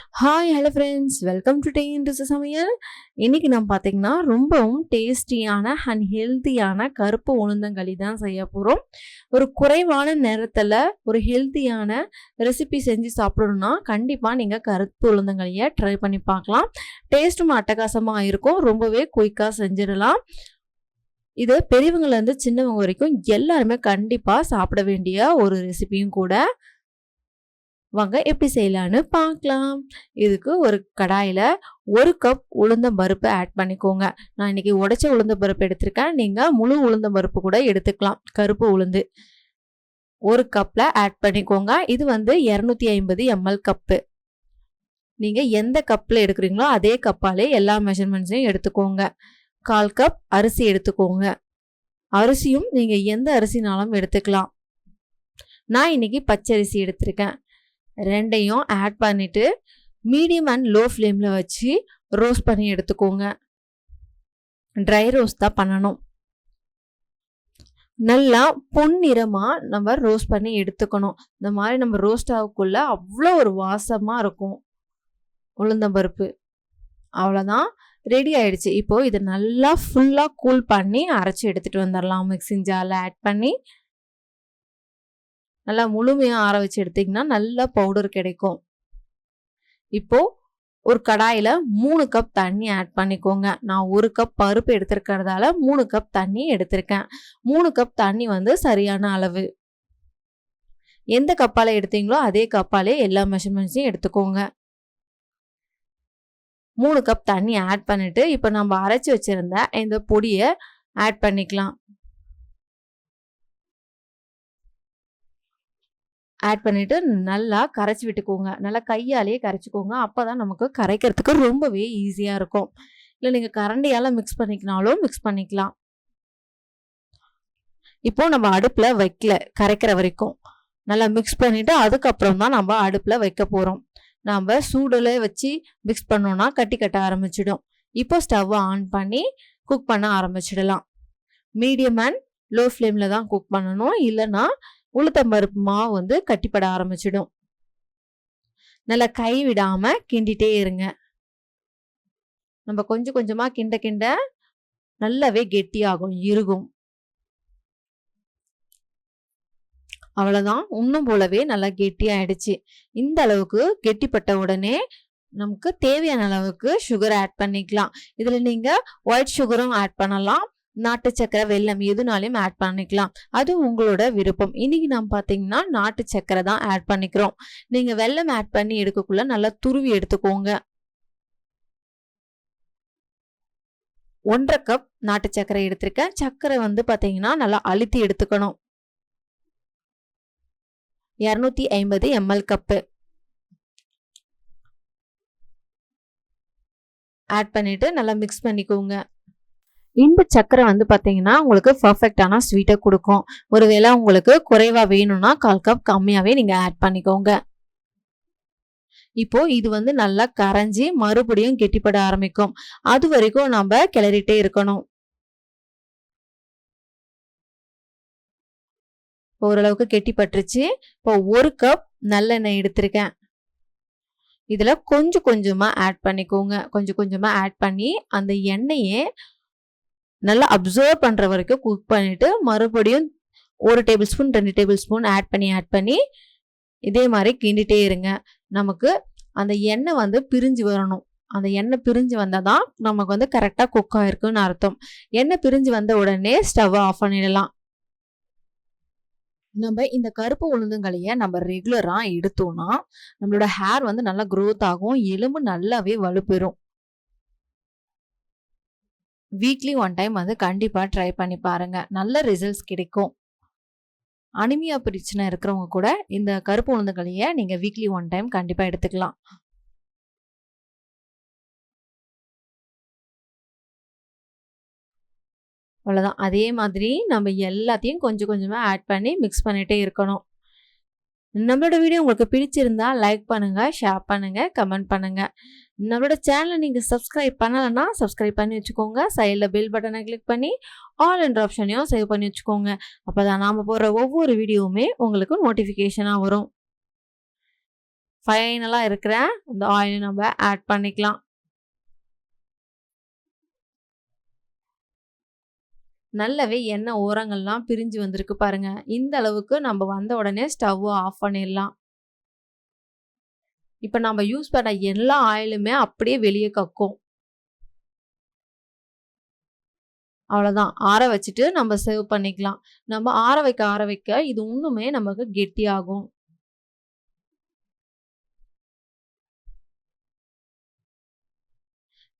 Hi hello friends, welcome to day into சமையல். இன்னைக்கு நம்ம பார்த்தீங்கன்னா ரொம்பவும் டேஸ்டியான அண்ட் ஹெல்த்தியான கருப்பு உளுந்தங்களி தான் செய்ய போகிறோம். ஒரு குறைவான நேரத்தில் ஒரு ஹெல்த்தியான ரெசிபி செஞ்சு சாப்பிடணும்னா கண்டிப்பாக நீங்கள் கருப்பு உளுந்தங்களியை ட்ரை பண்ணி பார்க்கலாம். டேஸ்ட்டும் அட்டகாசமாக இருக்கும். ரொம்பவே குயிக்காக செஞ்சிடலாம். இது பெரியவங்கலேருந்து சின்னவங்க வரைக்கும் எல்லாருமே கண்டிப்பாக சாப்பிட வேண்டிய ஒரு ரெசிபியும் கூட. வாங்க எப்படி செய்யலான்னு பார்க்கலாம். இதுக்கு ஒரு கடாயில் 1 கப் உளுந்தம் பருப்பு ஆட் பண்ணிக்கோங்க. நான் இன்னைக்கு உடைச்ச உளுந்தம் பருப்பு எடுத்திருக்கேன். நீங்கள் முழு உளுந்தம் பருப்பு கூட எடுத்துக்கலாம். கருப்பு உளுந்து 1 கப்பில் ஆட் பண்ணிக்கோங்க. இது 250 ml கப்பு. நீங்கள் எந்த கப்பில் எடுக்கிறீங்களோ அதே கப்பாலே எல்லா மெஷர்மெண்ட்ஸையும் எடுத்துக்கோங்க. 1/4 கப் அரிசி எடுத்துக்கோங்க. அரிசியும் நீங்கள் எந்த அரிசினாலும் எடுத்துக்கலாம். நான் இன்னைக்கு பச்சரிசி எடுத்திருக்கேன். ரெண்டையும் ஆட் பண்ணிட்டு மீடியம் அண்ட் லோ ஃப்ளேமில் வச்சு ரோஸ்ட் பண்ணி எடுத்துக்கோங்க. ட்ரை ரோஸ்ட் தான் பண்ணணும். நல்லா பொன்னிறமாக நம்ம ரோஸ்ட் பண்ணி எடுத்துக்கணும். இந்த மாதிரி நம்ம ரோஸ்ட் ஆகக்குள்ள அவ்வளோ ஒரு வாசமாக இருக்கும் உளுந்தம்பருப்பு. அவ்வளோதான், ரெடி ஆயிடுச்சு. இப்போது இதை நல்லா ஃபுல்லாக கூல் பண்ணி அரைச்சி எடுத்துகிட்டு வந்துடலாம். மிக்ஸிங் ஜாரில் ஆட் பண்ணி நல்லா முழுமையாக ஆற வச்சு எடுத்திங்கன்னா நல்லா பவுடர் கிடைக்கும். இப்போது ஒரு கடாயில் 3 கப் தண்ணி ஆட் பண்ணிக்கோங்க. நான் 1 கப் பருப்பு எடுத்துருக்கிறதால 3 கப் தண்ணி எடுத்திருக்கேன். 3 கப் தண்ணி சரியான அளவு. எந்த கப்பால் எடுத்தீங்களோ அதே கப்பாலே எல்லா மெஷர்மெண்ட்ஸையும் எடுத்துக்கோங்க. 3 கப் தண்ணி ஆட் பண்ணிவிட்டு இப்போ நம்ம அரைச்சி வச்சுருந்த இந்த பொடியை ஆட் பண்ணிக்கலாம். ஆட் பண்ணிவிட்டு நல்லா கரைச்சி விட்டுக்கோங்க. நல்லா கையாலேயே கரைச்சிக்கோங்க. அப்போ தான் நமக்கு கரைக்கிறதுக்கு ரொம்பவே ஈஸியாக இருக்கும். இல்லை நீங்கள் கரண்டியால் மிக்ஸ் பண்ணிக்கினாலும் மிக்ஸ் பண்ணிக்கலாம். இப்போது நம்ம அடுப்பில் வைக்கல, கரைக்கிற வரைக்கும் நல்லா மிக்ஸ் பண்ணிவிட்டு அதுக்கப்புறம் தான் நம்ம அடுப்பில் வைக்க போகிறோம். நம்ம சூடில் வச்சு மிக்ஸ் பண்ணோன்னா கட்டி கட்ட ஆரம்பிச்சிடும். இப்போ ஸ்டவ்வை ஆன் பண்ணி குக் பண்ண ஆரம்பிச்சிடலாம். மீடியம் அண்ட் லோ ஃப்ளேமில் தான் குக் பண்ணணும். இல்லைன்னா உளுத்தம்பருப்பு மாவு கட்டிப்பட ஆரம்பிச்சிடும். நல்லா கை விடாம கிண்டிட்டே இருங்க. நம்ம கொஞ்சம் கொஞ்சமா கிண்ட கிண்ட நல்லாவே கெட்டியாகும், இறுகும். அவ்வளவுதான், இன்னும் போலவே நல்லா கெட்டியாயிடுச்சு. இந்த அளவுக்கு கெட்டிப்பட்ட உடனே நமக்கு தேவையான அளவுக்கு சுகர் ஆட் பண்ணிக்கலாம். இதுல நீங்க ஒயிட் சுகரும் ஆட் பண்ணலாம், நாட்டு சக்கரை, வெல்லம் எதுனாலையும் ஆட் பண்ணிக்கலாம். அது உங்களோட விருப்பம். இன்னைக்கு நாம் பார்த்தீங்கன்னா நாட்டு சக்கரை தான் ஆட் பண்ணிக்கிறோம். நீங்க வெல்லம் ஆட் பண்ணி எடுக்கக்குள்ள நல்லா துருவி எடுத்துக்கோங்க. 1/2 கப் நாட்டு சக்கரை எடுத்திருக்கேன். சக்கரை பார்த்தீங்கன்னா நல்லா அழுத்தி எடுத்துக்கணும். 250 ml கப்பு ஆட் பண்ணிட்டு நல்லா மிக்ஸ் பண்ணிக்கோங்க. இந்த சக்கரை பார்த்தீங்கன்னா உங்களுக்கு பர்ஃபெக்டான ஸ்வீட்டை கொடுக்கும். ஒருவேளை உங்களுக்கு குறைவா வேணும்னா 1/4 கப் கம்மியாவே நீங்க ஆட் பண்ணிக்கோங்க. இப்போ இது நல்லா கரைஞ்சி மறுபடியும் கெட்டிப்பட ஆரம்பிக்கும். அது வரைக்கும் நம்ம கிளறிட்டே இருக்கணும். ஓரளவுக்கு கெட்டிப்பட்டுருச்சு. இப்போ 1 கப் நல்லெண்ணெய் எடுத்திருக்கேன். இதுல கொஞ்சம் கொஞ்சமா ஆட் பண்ணிக்கோங்க. கொஞ்சம் கொஞ்சமா ஆட் பண்ணி அந்த எண்ணெயை நல்லா அப்சர்வ் பண்ணுற வரைக்கும் குக் பண்ணிவிட்டு மறுபடியும் 1 tablespoon 2 tablespoon add பண்ணி இதே மாதிரி கிண்டிகிட்டே இருங்க. நமக்கு அந்த எண்ணெய் பிரிஞ்சு வரணும். அந்த எண்ணெய் பிரிஞ்சு வந்தால் தான் நமக்கு கரெக்டாக குக் ஆகிருக்குன்னு அர்த்தம். எண்ணெய் பிரிஞ்சு வந்த உடனே ஸ்டவ்வை ஆஃப் பண்ணிடலாம். நம்ம இந்த கருப்பு உளுந்தங்களியை நம்ம ரெகுலராக எடுத்தோம்னா நம்மளோட ஹேர் நல்லா க்ரோத் ஆகும், எலும்பு நல்லாவே வலுப்பெறும். வீக்லி 1 டைம் கண்டிப்பாக ட்ரை பண்ணி பாருங்க, நல்ல ரிசல்ட்ஸ் கிடைக்கும். அனிமியா பிரச்சனை இருக்கிறவங்க கூட இந்த கருப்பு உளுந்தங்களியை நீங்கள் வீக்லி 1 டைம் கண்டிப்பாக எடுத்துக்கலாம். அவ்வளோதான். அதே மாதிரி நம்ம எல்லாத்தையும் கொஞ்சம் கொஞ்சமாக ஆட் பண்ணி மிக்ஸ் பண்ணிகிட்டே இருக்கணும். நம்மளோட வீடியோ உங்களுக்கு பிடிச்சிருந்தா லைக் பண்ணுங்க, ஷேர் பண்ணுங்க, கமெண்ட் பண்ணுங்க. நம்மளோட சேனலை நீங்கள் சப்ஸ்கிரைப் பண்ணலைன்னா சப்ஸ்கிரைப் பண்ணி வச்சுக்கோங்க. சைடில் பெல் பட்டனை கிளிக் பண்ணி ஆல் என்ற ஆப்ஷனையும் சேவ் பண்ணி வச்சுக்கோங்க. அப்போ தான் நாம் போடுற ஒவ்வொரு வீடியோவுமே உங்களுக்கு நோட்டிஃபிகேஷனாக வரும். ஃபைனலா இருக்கிற அந்த ஆயில நம்ம ஆட் பண்ணிக்கலாம். நல்லாவே எண்ணெய் ஓரங்கள்லாம் பிரிஞ்சு வந்திருக்கு பாருங்க. இந்த அளவுக்கு நம்ம வந்த உடனே ஸ்டவ் ஆஃப் பண்ணிடலாம். இப்ப நம்ம யூஸ் பண்ண எல்லா ஆயிலுமே அப்படியே வெளியே கக்கும். அவ்வளோதான். ஆற வச்சுட்டு நம்ம சர்வ் பண்ணிக்கலாம். நம்ம ஆற வைக்க இது இன்னுமே நமக்கு கெட்டியாகும்.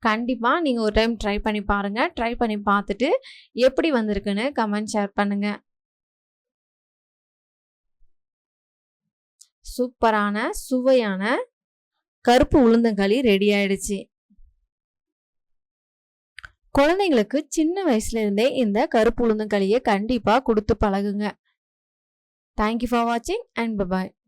கண்டிப்பா நீங்க ஒரு டைம் ட்ரை பண்ணி பாருங்க. ட்ரை பண்ணி பார்த்துட்டு எப்படி வந்திருக்குன்னு கமெண்ட் ஷேர் பண்ணுங்க. சூப்பரான, சுவையான கருப்பு உளுந்தங்களி ரெடி ஆயிடுச்சு. குழந்தைங்களுக்கு சின்ன வயசுல இருந்தே இந்த கருப்பு உளுந்தங்களியை கண்டிப்பா கொடுத்து பழகுங்க. தேங்க் யூ ஃபார் வாட்சிங் அண்ட் பை பாய்.